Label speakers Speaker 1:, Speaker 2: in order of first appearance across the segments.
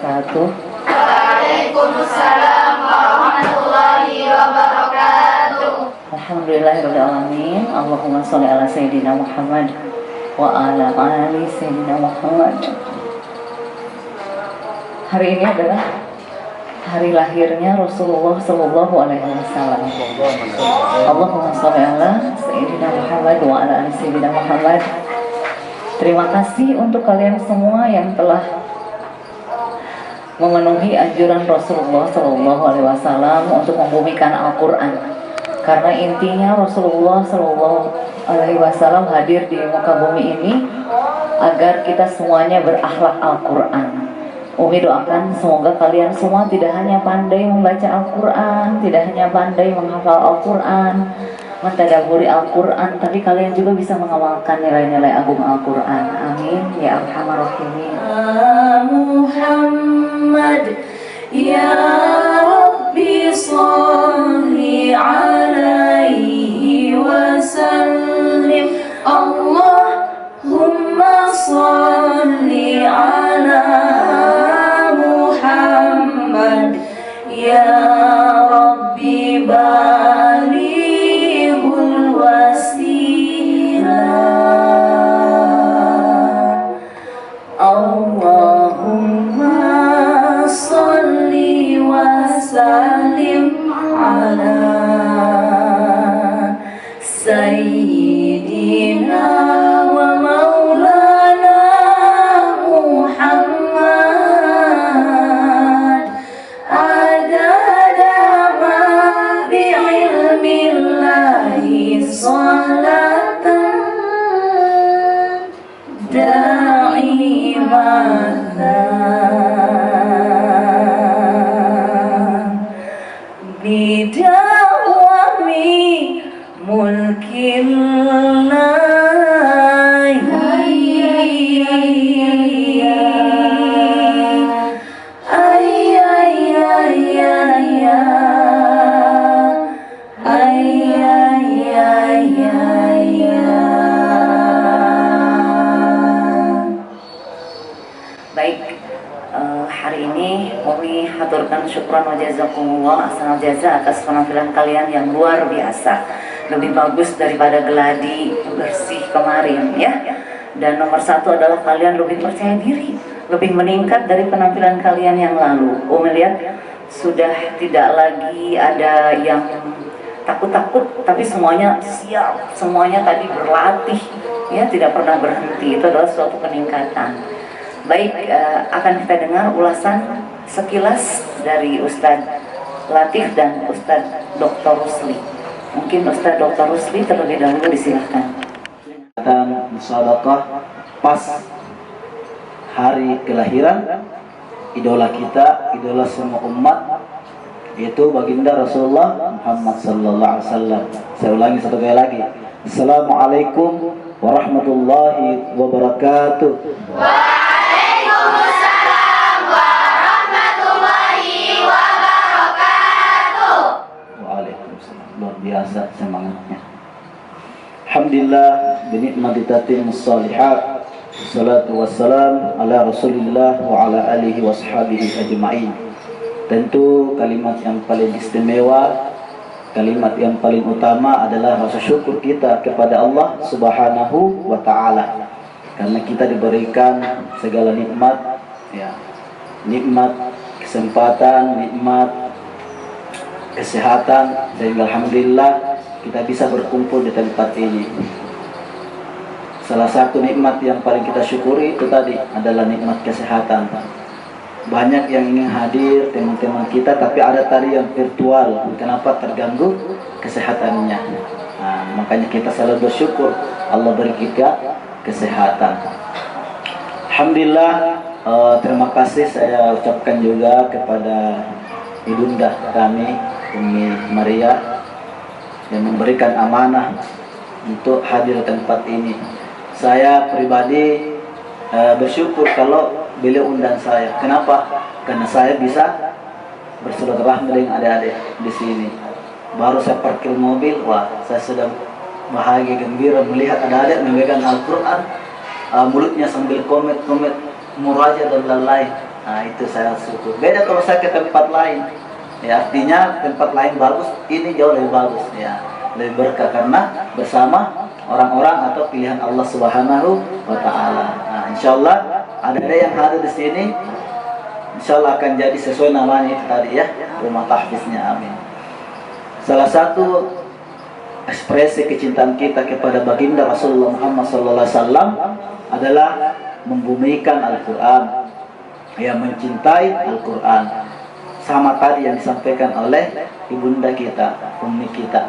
Speaker 1: wabarakatuh.
Speaker 2: Waalaikumsalam warahmatullahi wabarakatuh.
Speaker 1: Alhamdulillahirrahmanirrahim. Allahumma sholli ala Sayyidina Muhammad wa ala ali Sayyidina Muhammad. Hari ini adalah hari lahirnya Rasulullah Sallallahu Alaihi Wasallam. Allahumma sholli ala Sayyidina Muhammad wa ala ali Sayyidina Muhammad. Terima kasih untuk kalian semua yang telah memenuhi anjuran Rasulullah Sallallahu Alaihi Wasallam untuk membumikan Al-Quran. Karena intinya Rasulullah Sallallahu Alaihi Wasallam hadir di muka bumi ini agar kita semuanya berakhlak Al-Quran. Umi doakan semoga kalian semua tidak hanya pandai membaca Al-Quran, tidak hanya pandai menghafal Al-Quran, mentadabburi Al-Quran, tapi kalian juga bisa mengamalkan nilai-nilai agung Al-Quran. Amin ya arhamar rahimin. Muhammad ya Rabbi sholli alaihi wasallim. Allahumma sholli ala Muhammad ya Rabbi balighul wasilah. Allahumma sholli wa sallim ala Sayyidina wa maulana Muhammad adada ma bi'ilmillahi salatan da'imatan bidawami mulkillahi. Baik, hari ini Umi haturkan syukran wa jazakumullah ahsanal jaza atas penampilan kalian yang luar biasa, lebih bagus daripada geladi bersih kemarin ya. Dan nomor satu adalah kalian lebih percaya diri, lebih meningkat dari penampilan kalian yang lalu. Umi lihat sudah tidak lagi ada yang takut-takut, tapi semuanya siap, semuanya tadi berlatih ya, tidak pernah berhenti. Itu adalah suatu peningkatan. Baik, akan kita dengar ulasan sekilas dari Ustadz Latif dan Ustadz Dr. Rusli. Mungkin Ustadz Dr. Rusli terlebih dahulu disilahkan.
Speaker 3: Dan musadaqah pas hari kelahiran idola kita, idola semua umat, yaitu baginda Rasulullah Muhammad sallallahu alaihi wasallam. Saya ulangi satu kali lagi. Assalamualaikum warahmatullahi wabarakatuh.
Speaker 2: Waalaikumsalam warahmatullahi wabarakatuh.
Speaker 3: Waalaikumsalam. Luar biasa semangatnya. Alhamdulillah binikmati tatimmus shalihat. Wassalatu wassalam ala Rasulillah wa ala alihi washabihi ajma'in. Tentu kalimat yang paling istimewa, kalimat yang paling utama adalah rasa syukur kita kepada Allah Subhanahu wa ta'ala, karena kita diberikan segala nikmat ya, nikmat kesempatan, nikmat kesehatan, sehingga alhamdulillah kita bisa berkumpul di tempat ini. Salah satu nikmat yang paling kita syukuri itu tadi adalah nikmat kesehatan. Banyak yang ingin hadir teman-teman kita, tapi ada tadi yang virtual. Kenapa? Terganggu kesehatannya. Nah, makanya kita selalu bersyukur Allah beri kita kesehatan. Alhamdulillah, terima kasih saya ucapkan juga kepada ibunda kami Umi Maria yang memberikan amanah untuk hadir di tempat ini. Saya pribadi bersyukur kalau beliau undang saya. Kenapa? Karena saya bisa bersilaturahmi dengan adik-adik di sini. Baru saya parkir mobil, wah, saya sudah bahagia gembira melihat adik-adik memegang Al-Quran, mulutnya sambil komet-komet muraja dan lain-lain. Nah itu saya syukur. Beda kalau saya ke tempat lain. Ya artinya tempat lain bagus, ini jauh lebih bagus ya. Lebih berkah karena bersama orang-orang atau pilihan Allah Subhanahu wa taala. Nah, insyaallah ada yang hadir di sini insyaallah akan jadi sesuai namanya itu tadi ya, rumah tahfiznya. Amin. Salah satu ekspresi kecintaan kita kepada baginda Rasulullah Muhammad sallallahu alaihi wasallam adalah membumikan Al-Qur'an. Ya, mencintai Al-Qur'an. Sama tadi yang disampaikan oleh ibunda kita, ummi kita.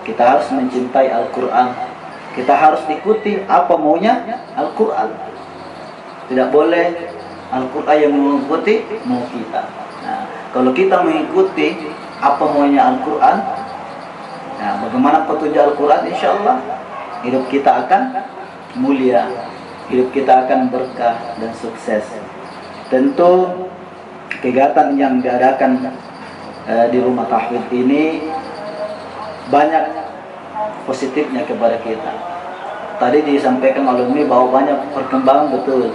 Speaker 3: Kita harus mencintai Al-Qur'an. Kita harus ikuti apa maunya Al-Qur'an. Tidak boleh Al-Qur'an yang mengikuti mau kita. Nah, kalau kita mengikuti apa maunya Al-Qur'an, nah, bagaimana petunjuk Al-Qur'an, insyaallah hidup kita akan mulia, hidup kita akan berkah dan sukses. Tentu kegiatan yang diadakan di rumah tahfidz ini banyak positifnya kepada kita. Tadi disampaikan oleh Umi bahwa banyak perkembangan, betul.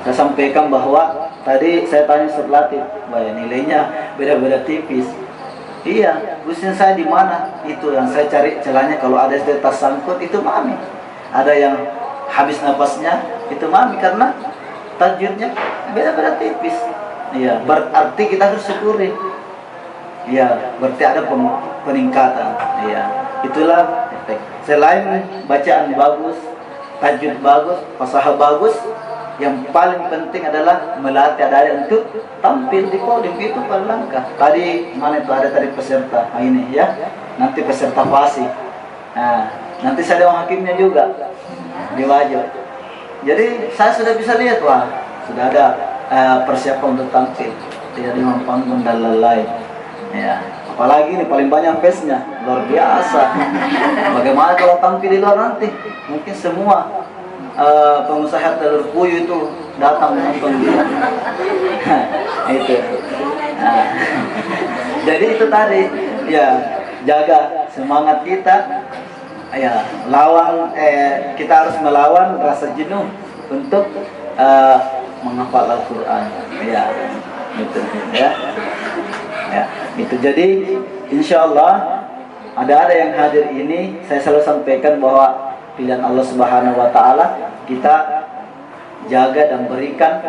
Speaker 3: Saya sampaikan bahwa tadi saya tanya Ustaz Latif, nilainya beda-beda tipis. Iya, khususnya saya di mana? Itu yang saya cari celahnya. Kalau ada tas sangkut itu mami. Ada yang habis napasnya itu mami karena tajwidnya beda-beda tipis. Iya, berarti kita harus syukuri. Iya, berarti ada peningkatan. Iya, itulah efek. Selain bacaan bagus, tajwid bagus, fasahah bagus, yang paling penting adalah melatih adik untuk tampil di podium. Itu paling langkah. Tadi mana itu ada tadi peserta, nah, ini ya. Nanti peserta fasih. Nah, nanti saya dewan hakimnya juga di wajib. Jadi saya sudah bisa lihat, wah, sudah ada persiapan untuk tampil, tidak di panggung dan lain-lain. Ya, apalagi ini paling banyak face-nya, luar biasa. Bagaimana kalau tampil di luar nanti? Mungkin semua pengusaha telur puyuh itu datang menonton dia. Itu. Nah, jadi itu tadi, ya, jaga semangat kita. Ya, kita harus melawan rasa jenuh untuk menghafal Al-Quran. Ya, itu ya. Ya, itu. Jadi insyaallah ada yang hadir ini, saya selalu sampaikan bahwa pilihan Allah Subhanahu wa taala kita jaga dan berikan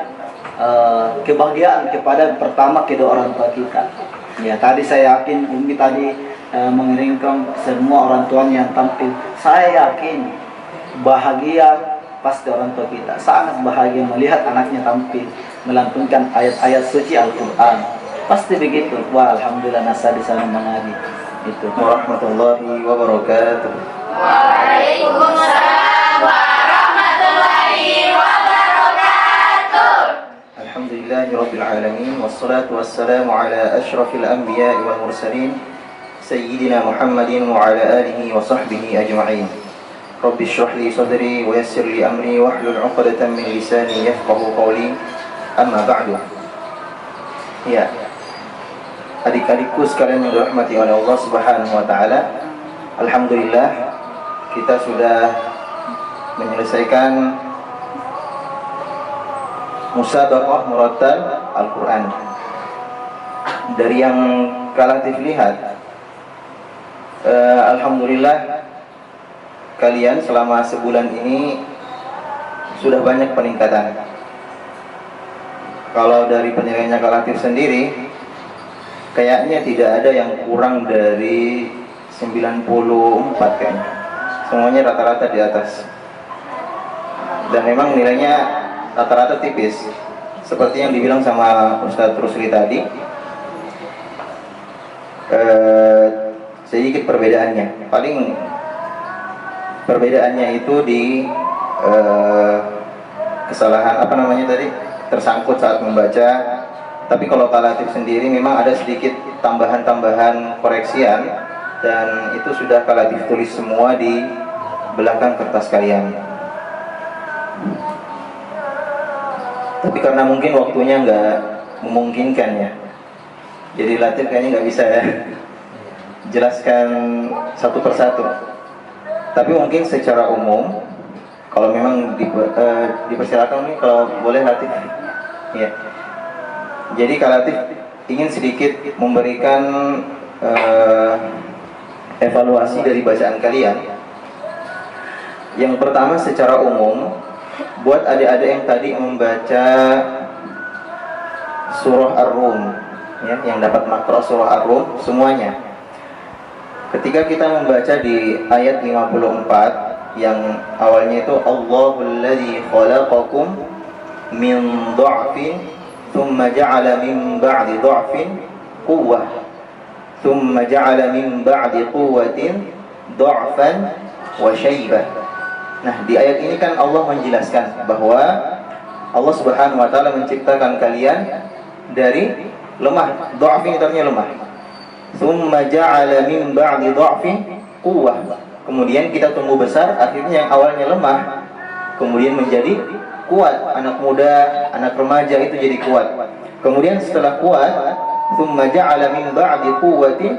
Speaker 3: kebahagiaan kepada pertama kedua orang tua kita. Ya, tadi saya yakin Umi tadi mengirimkan semua orang tuanya yang tampil. Saya yakin bahagia pasti orang tua kita, sangat bahagia melihat anaknya tampil melantunkan ayat-ayat suci Al-Quran. Pasti begitu. Wah, alhamdulillah nasa di sana mengaji. Itu. Warahmatullahi wabarakatuh.
Speaker 2: Waalaikumsalam warahmatullahi wabarakatuh.
Speaker 4: Alhamdulillahirabbil alamin wassalatu wassalamu ala asyrafil anbiya'i wal mursalin sayyidina Muhammadin wa ala alihi wa sahbihi ajma'in. Rabbi shrah li sadri wa yassir li amri wahlul 'uqdatam min lisani yafqahu qawli. Amma ba'du. Ya. Adik-adikku sekalian yang dirahmati oleh Allah Subhanahu wa taala, alhamdulillah kita sudah menyelesaikan musabaqah murattal Al-Qur'an. Dari yang kalatif lihat, alhamdulillah kalian selama sebulan ini sudah banyak peningkatan. Kalau dari penilaiannya kalatif sendiri, kayaknya tidak ada yang kurang dari 94 kayaknya. Semuanya rata-rata di atas. Dan memang nilainya rata-rata tipis. Seperti yang dibilang sama Ustadz Rusli tadi, sedikit perbedaannya. Paling perbedaannya itu di kesalahan apa namanya tadi, tersangkut saat membaca. Tapi kalau kalatif sendiri memang ada sedikit tambahan-tambahan koreksian, dan itu sudah kalatif tulis semua di belakang kertas kalian. Tapi karena mungkin waktunya nggak memungkinkan ya, jadi Latif kayaknya nggak bisa ya jelaskan satu persatu. Tapi mungkin secara umum, kalau memang dipersilakan nih, kalau boleh Latif ya. Jadi Kalatif ingin sedikit memberikan evaluasi dari bacaan kalian. Yang pertama secara umum, buat adik-adik yang tadi membaca surah Ar-Rum, ya, yang dapat makro surah Ar-Rum semuanya. Ketika kita membaca di ayat 54 yang awalnya itu Allahul ladzi khalaqakum min dha'fin thumma ja'ala min ba'di dha'fin quwwah thumma ja'ala min ba'di quwwatin dha'fan wa syaibah. Nah, di ayat ini kan Allah menjelaskan bahwa Allah Subhanahu wa taala menciptakan kalian dari lemah. Dha'fin itu artinya lemah. Thumma ja'ala min ba'di dha'fin quwwah. Kemudian kita tumbuh besar, akhirnya yang awalnya lemah kemudian menjadi kuat. Anak muda, anak remaja itu jadi kuat. Kemudian setelah kuat, thumma ja'ala min ba'di quwwatin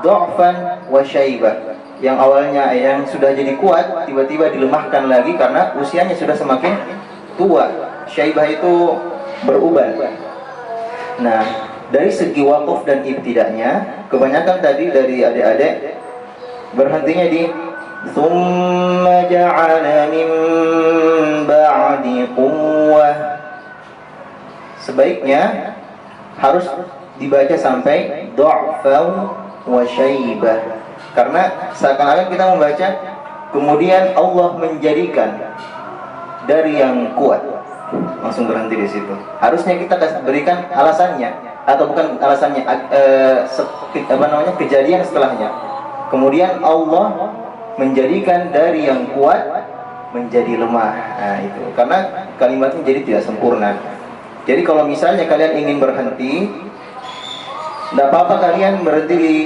Speaker 4: dha'fan wa syaibah. Yang awalnya yang sudah jadi kuat tiba-tiba dilemahkan lagi karena usianya sudah semakin tua. Syaibah itu berubah. Nah, dari segi waqaf dan ibtida'nya, kebanyakan tadi dari adik-adik berhentinya di thumma ja'ala min ba'di quwwah. Sebaiknya harus dibaca sampai dha'fan wa syaibah. Karena seakan-akan kita membaca kemudian Allah menjadikan dari yang kuat, langsung berhenti di situ. Harusnya kita berikan alasannya, atau bukan alasannya, kejadian setelahnya. Kemudian Allah menjadikan dari yang kuat menjadi lemah. Nah, itu karena kalimatnya jadi tidak sempurna. Jadi kalau misalnya kalian ingin berhenti, tidak apa-apa kalian berhenti di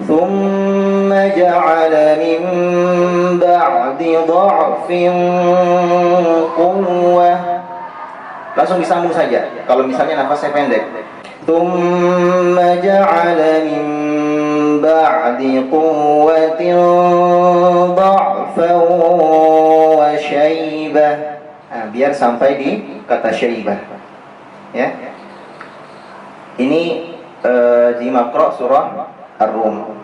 Speaker 4: thumma ja'ala min ba'di dha'fin quwwah. Langsung disambung saja kalau misalnya nafasnya pendek. Thumma ja'ala min ba'di quwwatin dha'fan wa syaibah. Nah, biar sampai di kata syaibah. Ya. Ini di makro surah Ar-Rum.